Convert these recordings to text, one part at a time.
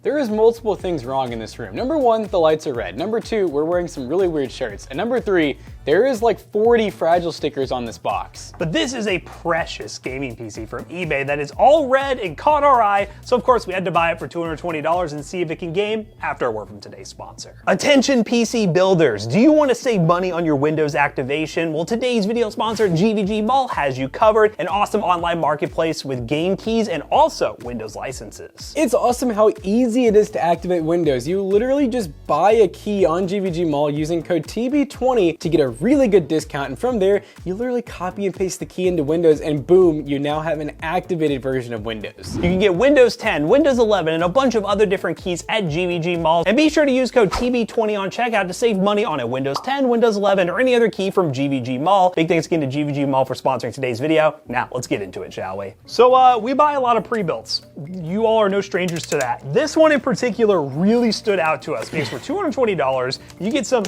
There is multiple things wrong in this room. Number one, the lights are red. Number two, we're wearing some really weird shirts. And number three, there is like 40 fragile stickers on this box. But this is a precious gaming PC from eBay that is all red and caught our eye. So of course we had to buy it for $220 and see if it can game after a word from today's sponsor. Attention PC builders, do you want to save money on your Windows activation? Well, today's video sponsor, GVG Mall, has you covered. An awesome online marketplace with game keys and also Windows licenses. It's awesome how easy it is to activate Windows. You literally just buy a key on GVG Mall using code TB20 to get a really good discount, and from there you literally copy and paste the key into Windows and boom, you now have an activated version of Windows. You can get Windows 10, Windows 11, and a bunch of other different keys at GVG Mall, and be sure to use code TB20 on checkout to save money on a Windows 10, Windows 11, or any other key from GVG Mall. Big thanks again to GVG Mall for sponsoring today's video. Now let's get into it, shall we? So we buy a lot of pre-builts. You all are no strangers to that. This one in particular really stood out to us because for $220, you get some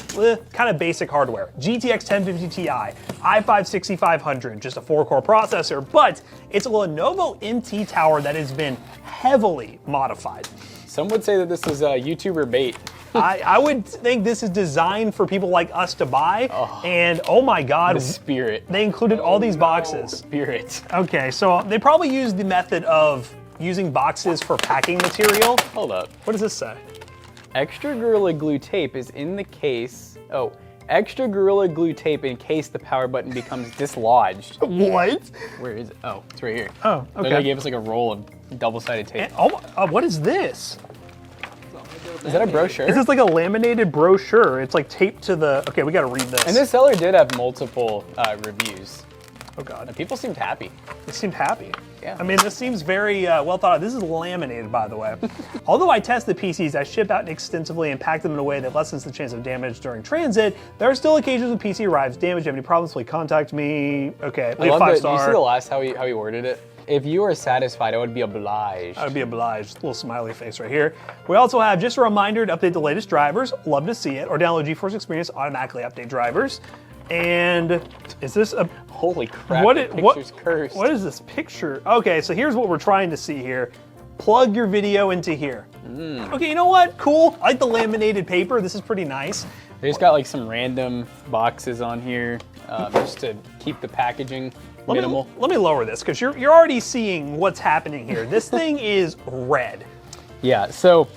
kind of basic hardware. GTX 1050 Ti, i5-6500, just a 4-core processor, but it's a Lenovo MT tower that has been heavily modified. Some would say that this is YouTuber bait. I would think this is designed for people like us to buy, and oh my God. The spirit. They included all these boxes. Spirit. Okay, so they probably used the method of using boxes for packing material. Hold up. What does this say? Extra Gorilla Glue tape is in the case. Oh, extra Gorilla Glue tape in case the power button becomes dislodged. What? Where is it? Oh, it's right here. Oh, okay. They gave us like a roll of double-sided tape. And, what is this? Is that a brochure? This is like a laminated brochure. It's like taped to the, okay, we gotta read this. And this seller did have multiple reviews. Oh God. And people seemed happy. They seemed happy. Yeah. I mean, this seems very well thought out. This is laminated, by the way. Although I test the PCs I ship out extensively and pack them in a way that lessens the chance of damage during transit, there are still occasions when PC arrives damaged. If you have any problems, please contact me. Okay, leave 5-star. Did you see the last how he worded it? If you are satisfied, I would be obliged. I would be obliged. Little smiley face right here. We also have just a reminder to update the latest drivers. Love to see it. Or download GeForce Experience, automatically update drivers. And is this a... Holy crap, the picture's cursed. What is this picture? Okay, so here's what we're trying to see here. Plug your video into here. Okay, you know what? Cool. I like the laminated paper. This is pretty nice. They just got like some random boxes on here just to keep the packaging minimal. Let me lower this because you're already seeing what's happening here. This thing is red. Yeah, so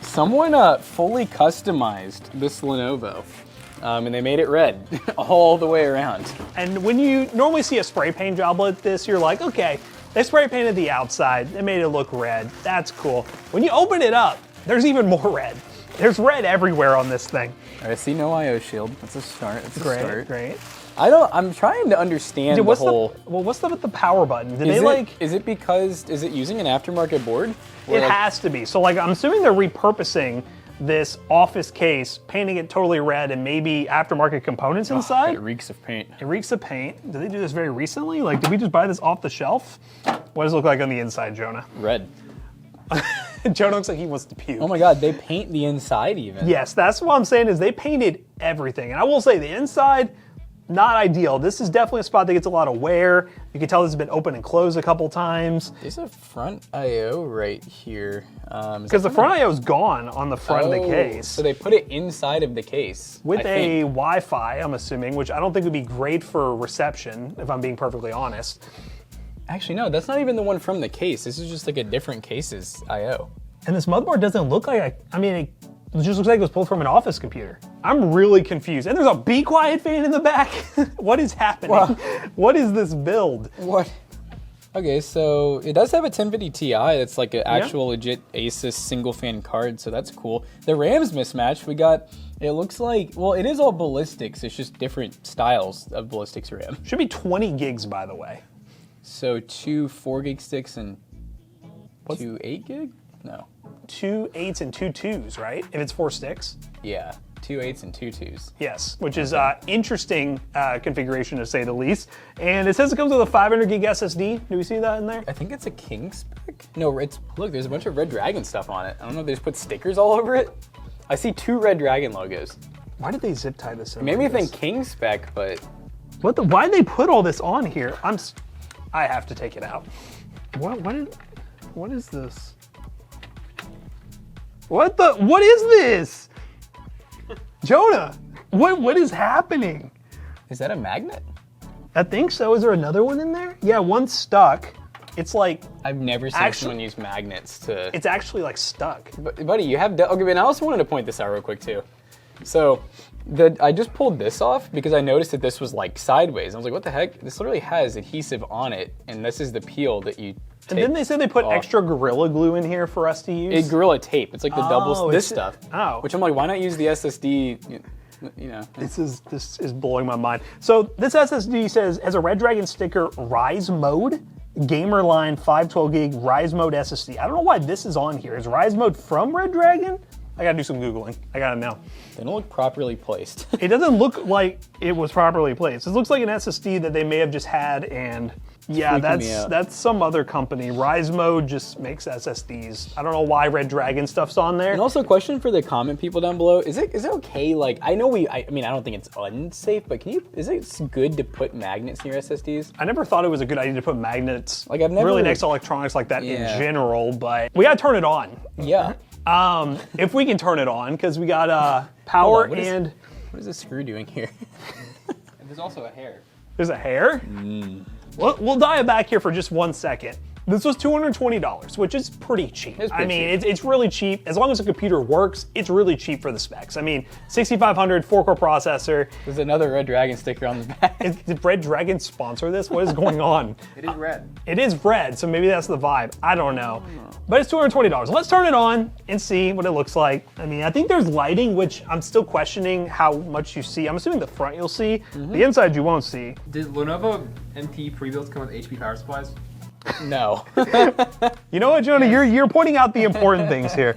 someone fully customized this Lenovo. And they made it red all the way around. And when you normally see a spray paint job like this, you're like, okay, they spray painted the outside, they made it look red, that's cool. When you open it up, there's even more red. There's red everywhere on this thing. All right, I see no IO shield. That's a start. That's a start. Great. I'm trying to understand the whole... what's up with the power button? Is it because, is it using an aftermarket board? It has to be. So like, I'm assuming they're repurposing this office case, painting it totally red, and maybe aftermarket components inside. It reeks of paint. It reeks of paint. Did they do this very recently? Like, did we just buy this off the shelf? What does it look like on the inside, Jonah? Red. Jonah looks like he wants to puke. Oh my God, they paint the inside even. Yes, that's what I'm saying is they painted everything. And I will say the inside, not ideal. This is definitely a spot that gets a lot of wear. You can tell this has been open and closed a couple times. There's a front IO right here. Because the front IO is gone on the front of the case. So they put it inside of the case. With a Wi-Fi, I'm assuming, which I don't think would be great for reception, if I'm being perfectly honest. Actually, no, that's not even the one from the case. This is just like a different case's IO. And this motherboard doesn't look like, it just looks like it was pulled from an office computer. I'm really confused. And there's a Be Quiet fan in the back. What is happening? Wow. What is this build? What? Okay, so it does have a 1050 Ti. That's like an actual legit Asus single fan card, so that's cool. The RAM's mismatched. We got, it looks like, well, it is all ballistics. It's just different styles of ballistics RAM. Should be 20 gigs, by the way. So 2 4-gig sticks and 2 8-gig? No. 2 8s and 2 2s, right? If it's 4 sticks? Yeah, 2 8s and 2 2s. Yes, which is interesting configuration to say the least. And it says it comes with a 500 gig SSD. Do we see that in there? I think it's a King spec. No, look, there's a bunch of Red Dragon stuff on it. I don't know if they just put stickers all over it. I see 2 Red Dragon logos. Why did they zip tie this in? It made me think King spec, but... Why did they put all this on here? I have to take it out. What is this? What is this? Jonah, what is happening? Is that a magnet? I think so. Is there another one in there? Yeah, one's stuck. It's like... I've never seen someone use magnets to... It's actually like stuck. But, buddy, you have... Okay, and I also wanted to point this out real quick too. So, I just pulled this off because I noticed that this was like sideways. I was like, what the heck? This literally has adhesive on it, and this is the peel that you And didn't they say they put extra Gorilla Glue in here for us to use? Gorilla Tape. It's like the this stuff. Oh. Which I'm like, why not use the SSD? You know. This is blowing my mind. So this SSD says has a Red Dragon sticker Rise Mode, Gamer Line 512 gig Rise Mode SSD. I don't know why this is on here. Is Rise Mode from Red Dragon? I gotta do some Googling. I gotta know. They don't look properly placed. It doesn't look like it was properly placed. It looks like an SSD that they may have just had, and yeah, that's some other company. Rise Mode just makes SSDs. I don't know why Red Dragon stuff's on there. And also, a question for the comment people down below: Is it okay? Like, I know I mean, I don't think it's unsafe, but is it good to put magnets in your SSDs? I never thought it was a good idea to put magnets. Like, I've never really next to electronics like that in general, but we gotta turn it on. Yeah. If we can turn it on, because we got power what and... What is this screw doing here? There's also a hair. There's a hair? We'll dial back here for just 1 second. This was $220, which is pretty cheap. I mean, it's really cheap. As long as the computer works, it's really cheap for the specs. I mean, 6500, 4-core processor. There's another Red Dragon sticker on the back. Did Red Dragon sponsor this? What is going on? It is red. It is red, so maybe that's the vibe. I don't know. But it's $220. Let's turn it on and see what it looks like. I mean, I think there's lighting, which I'm still questioning how much you see. I'm assuming the front you'll see. The inside you won't see. Did Lenovo MT pre-builds come with HP power supplies? No. You know what, Jonah? You're pointing out the important things here.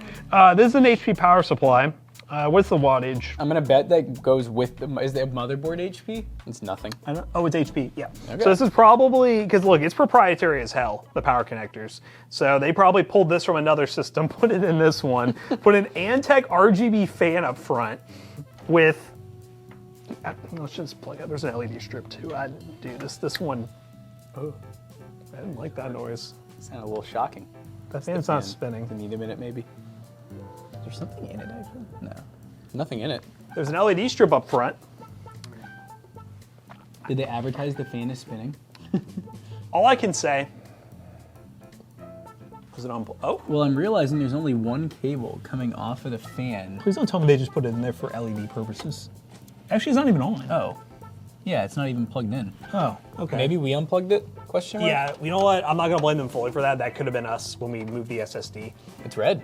This is an HP power supply. What's the wattage? I'm gonna bet that goes with is the motherboard HP? It's nothing. Oh, it's HP, yeah. Okay. So this is probably, because look, it's proprietary as hell, the power connectors. So they probably pulled this from another system, put it in this one, put an Antec RGB fan up front with, let's just plug it. There's an LED strip too. Dude, this one, oh, I didn't like that noise. It sounded a little shocking. That fan's not spinning. Does it need a minute maybe? Is there something in it actually? No. Nothing in it. There's an LED strip up front. Did they advertise the fan is spinning? All I can say, was it on, oh. Well, I'm realizing there's only one cable coming off of the fan. Please don't tell me they just put it in there for LED purposes. Actually, it's not even on. Oh. Yeah, it's not even plugged in. Oh, okay. Maybe we unplugged it? Question mark? Yeah, you know what? I'm not gonna blame them fully for that. That could have been us when we moved the SSD. It's red.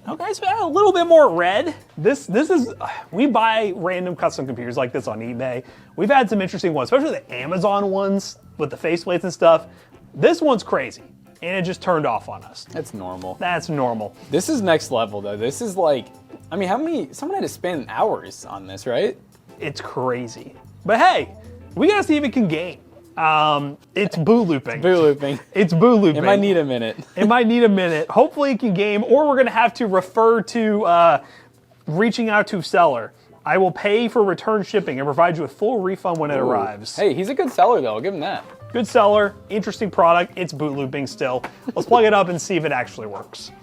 Okay, so a little bit more red. This is, we buy random custom computers like this on eBay. We've had some interesting ones, especially the Amazon ones with the faceplates and stuff. This one's crazy, and it just turned off on us. That's normal. That's normal. This is next level though. This is like, I mean, someone had to spend hours on this, right? It's crazy. But hey, we gotta see if it can game. It's boo looping. Boo looping. It's boo looping. It might need a minute. It might need a minute. Hopefully it can game, or we're gonna have to refer to reaching out to seller. I will pay for return shipping and provide you a full refund when it arrives. Hey, he's a good seller though, I'll give him that. Good seller, interesting product, it's boot looping still. Let's plug it up and see if it actually works.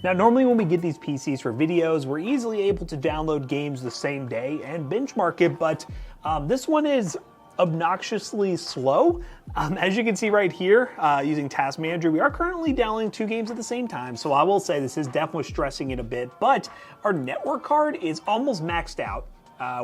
Now, normally when we get these PCs for videos, we're easily able to download games the same day and benchmark it, but this one is obnoxiously slow. As you can see right here, using Task Manager, we are currently downloading 2 games at the same time, so I will say this is definitely stressing it a bit, but our network card is almost maxed out.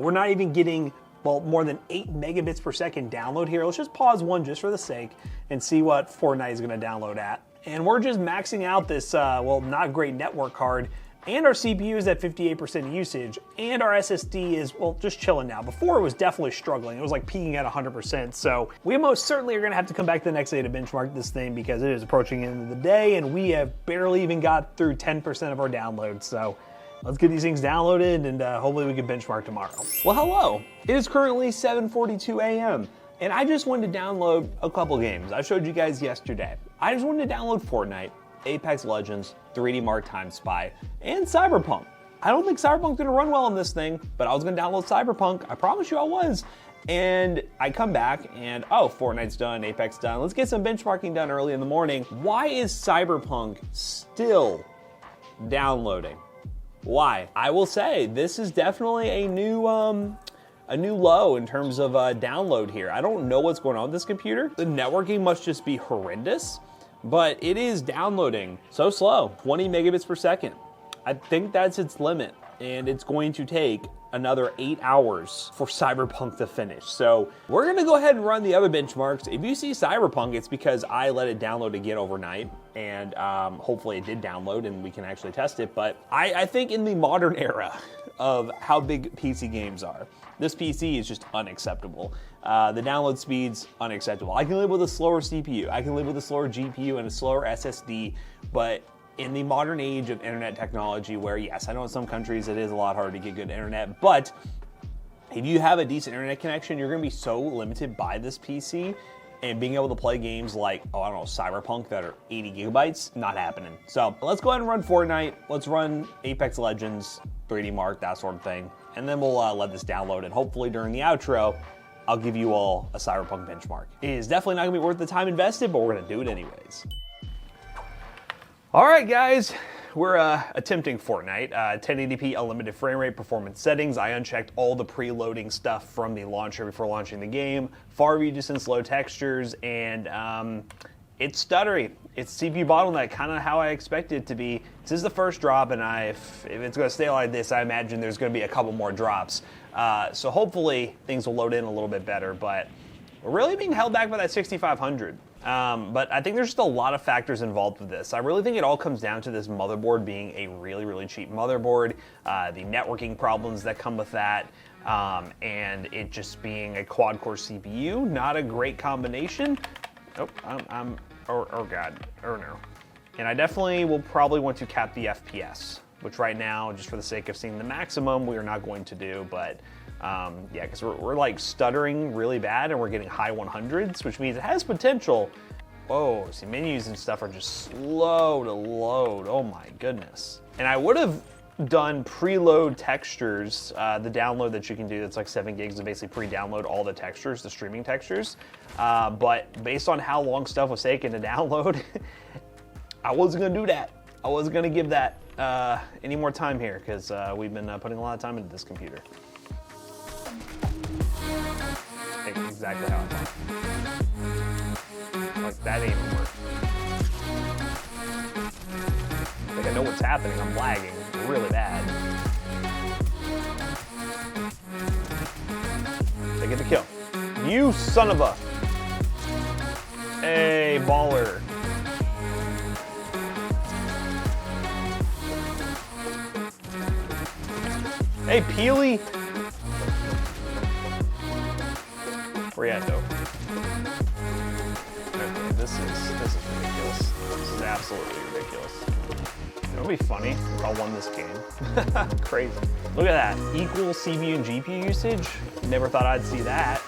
We're not even getting, well, more than 8 megabits per second download here. Let's just pause one just for the sake and see what Fortnite is gonna download at. And we're just maxing out this, well, not great network card, and our CPU is at 58% usage, and our SSD is, well, just chilling now. Before it was definitely struggling. It was like peaking at 100%. So we most certainly are gonna have to come back the next day to benchmark this thing because it is approaching the end of the day and we have barely even got through 10% of our downloads. So let's get these things downloaded and hopefully we can benchmark tomorrow. Well, hello. It is currently 7:42 a.m. and I just wanted to download a couple games. I showed you guys yesterday. I just wanted to download Fortnite, Apex Legends, 3D Mark Time Spy, and Cyberpunk. I don't think Cyberpunk's gonna run well on this thing, but I was gonna download Cyberpunk. I promise you I was. And I come back and, oh, Fortnite's done, Apex done. Let's get some benchmarking done early in the morning. Why is Cyberpunk still downloading? Why? I will say this is definitely a new low in terms of download here. I don't know what's going on with this computer. The networking must just be horrendous, but it is downloading so slow, 20 megabits per second. I think that's its limit, and it's going to take another 8 hours for Cyberpunk to finish. So we're gonna go ahead and run the other benchmarks. If you see Cyberpunk, it's because I let it download again overnight, and hopefully it did download and we can actually test it. But I think in the modern era of how big PC games are, this PC is just unacceptable. The download speed's unacceptable. I can live with a slower CPU, I can live with a slower GPU and a slower SSD, but in the modern age of internet technology, where yes, I know in some countries it is a lot harder to get good internet, but if you have a decent internet connection, you're gonna be so limited by this PC, and being able to play games like, oh, I don't know, Cyberpunk that are 80 gigabytes, not happening. So let's go ahead and run Fortnite. Let's run Apex Legends, 3D Mark, that sort of thing. And then we'll let this download, and hopefully during the outro, I'll give you all a Cyberpunk benchmark. It is definitely not gonna be worth the time invested, but we're gonna do it anyways. All right, guys, we're attempting Fortnite. 1080p unlimited frame rate performance settings. I unchecked all the preloading stuff from the launcher before launching the game. Far view distance, low textures, and it's stuttery. It's CPU bottleneck, kind of how I expect it to be. This is the first drop, and if it's going to stay like this, I imagine there's going to be a couple more drops. So hopefully things will load in a little bit better, but we're really being held back by that 6500. But I think there's just a lot of factors involved with this. I really think it all comes down to this motherboard being a really, really cheap motherboard, the networking problems that come with that, and it just being a quad-core CPU, not a great combination. Oh, oh God, oh no. And I definitely will probably want to cap the FPS, which right now, just for the sake of seeing the maximum, we are not going to do, but yeah, because we're like stuttering really bad and we're getting high 100s, which means it has potential. Whoa, see, menus and stuff are just slow to load. Oh my goodness. And I would have done preload textures, the download that you can do that's like 7 gigs to basically pre-download all the textures, the streaming textures. But based on how long stuff was taken to download, I wasn't gonna do that. I wasn't gonna give that any more time here because we've been putting a lot of time into this computer. Exactly how I thought. Like, that ain't even work. Like, I know what's happening. I'm lagging really bad. They get the kill. You son of a... Hey, baller. Hey, Peely. Where you at, though? Okay, this is ridiculous. This is absolutely ridiculous. It would be funny if I won this game. Crazy. Look at that. Equal CPU and GPU usage. Never thought I'd see that.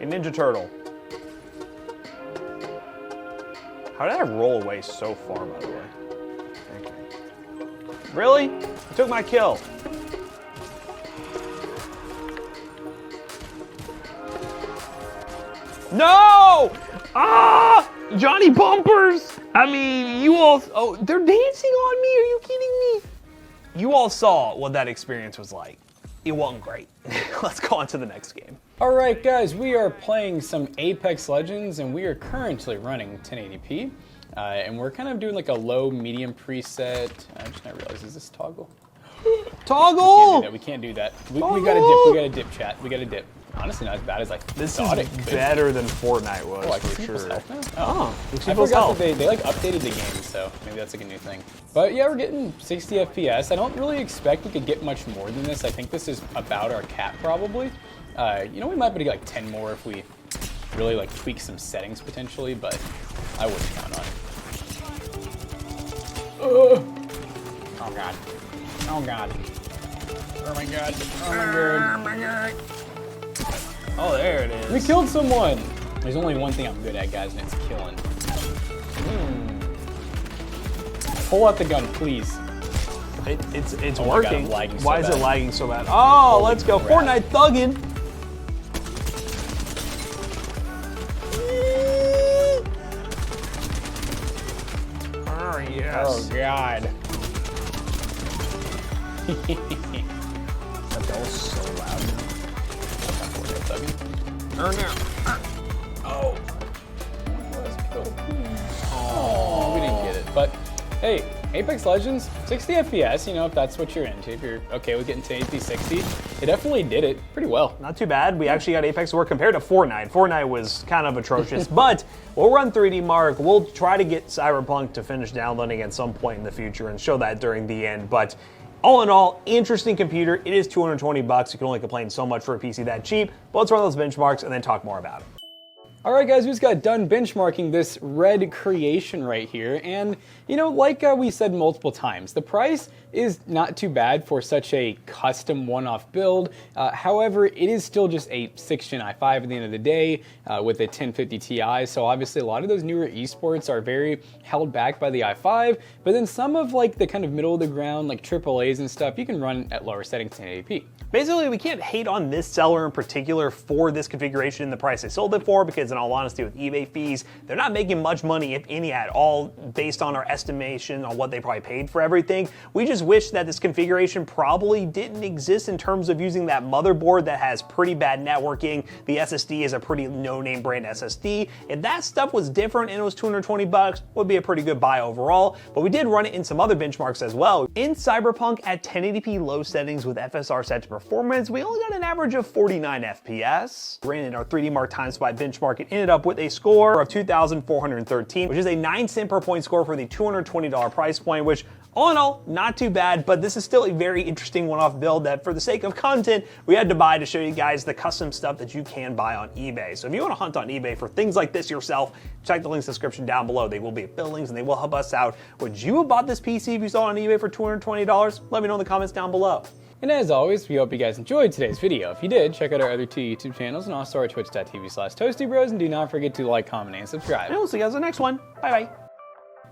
A Ninja Turtle. How did I roll away so far, by the way? Okay. Really? You took my kill. No! Ah! Johnny Bumpers! I mean, you all... Oh, they're dancing on me? Are you kidding me? You all saw what that experience was like. It wasn't great. Let's go on to the next game. All right, guys, we are playing some Apex Legends, and we are currently running 1080p. And we're kind of doing like a low, medium preset. I just now realized, is this toggle? Toggle! We can't do that. We got a dip, chat. We got a dip. Honestly, not as bad as I thought it could. Better than Fortnite was, I can for see sure. now. Oh, I forgot that they like updated the game, so maybe that's like a new thing. But yeah, we're getting 60 FPS. I don't really expect we could get much more than this. I think this is about our cap, probably. You know, we might be able to get like 10 more if we really like tweak some settings potentially, but I wouldn't count on it. Oh God. Oh God. Oh my God. Oh my God. Oh my God. Oh, there it is. We killed someone. There's only one thing I'm good at, guys, and it's killing. Pull out the gun, please. It's Oh working. God, I'm lagging so Why is it bad. lagging so bad? Oh, Holy let's go. crap. Fortnite thugging. Oh, yes. Oh God. That was so loud. Oh, we didn't get it. But hey, Apex Legends, 60 FPS, you know, if that's what you're into, if you're okay with getting to AP 60, it definitely did it pretty well. Not too bad. We actually got Apex to work compared to Fortnite. Fortnite was kind of atrocious, but we'll run 3D Mark. We'll try to get Cyberpunk to finish downloading at some point in the future and show that during the end. But all in all, interesting computer. It is $220. You can only complain so much for a PC that cheap. But let's run those benchmarks and then talk more about it. All right, guys, we just got done benchmarking this red creation right here, and you know, like we said multiple times, the price is not too bad for such a custom one-off build. However, it is still just a 6th Gen i5 at the end of the day with a 1050 Ti, so obviously a lot of those newer esports are very held back by the i5, but then some of like the kind of middle of the ground, like AAAs and stuff, you can run at lower settings in 1080p. Basically, we can't hate on this seller in particular for this configuration and the price they sold it for, because in all honesty, with eBay fees, they're not making much money, if any at all, based on our estimation on what they probably paid for everything. We just wish that this configuration probably didn't exist in terms of using that motherboard that has pretty bad networking. The SSD is a pretty no-name brand SSD. If that stuff was different and it was $220, would be a pretty good buy overall. But we did run it in some other benchmarks as well. In Cyberpunk at 1080p low settings with FSR set to performance, we only got an average of 49 FPS. Ran in our 3D Mark Time Spy benchmark and ended up with a score of 2,413, which is a 9 cent per point score for the $220 price point, which all in all, not too bad, but this is still a very interesting one-off build that for the sake of content, we had to buy to show you guys the custom stuff that you can buy on eBay. So if you want to hunt on eBay for things like this yourself, check the links in the description down below. They will be affiliate and they will help us out. Would you have bought this PC if you saw it on eBay for $220? Let me know in the comments down below. And as always, we hope you guys enjoyed today's video. If you did, check out our other 2 YouTube channels and also our twitch.tv/ToastyBros, and do not forget to like, comment, and subscribe. And we'll see you guys in the next one. Bye-bye.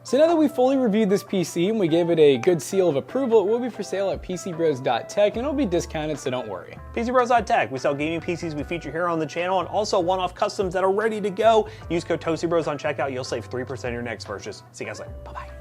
So now that we fully reviewed this PC and we gave it a good seal of approval, it will be for sale at PCBros.tech and it'll be discounted, so don't worry. PCBros.tech, we sell gaming PCs we feature here on the channel and also one-off customs that are ready to go. Use code ToastyBros on checkout, you'll save 3% on your next purchase. See you guys later. Bye-bye.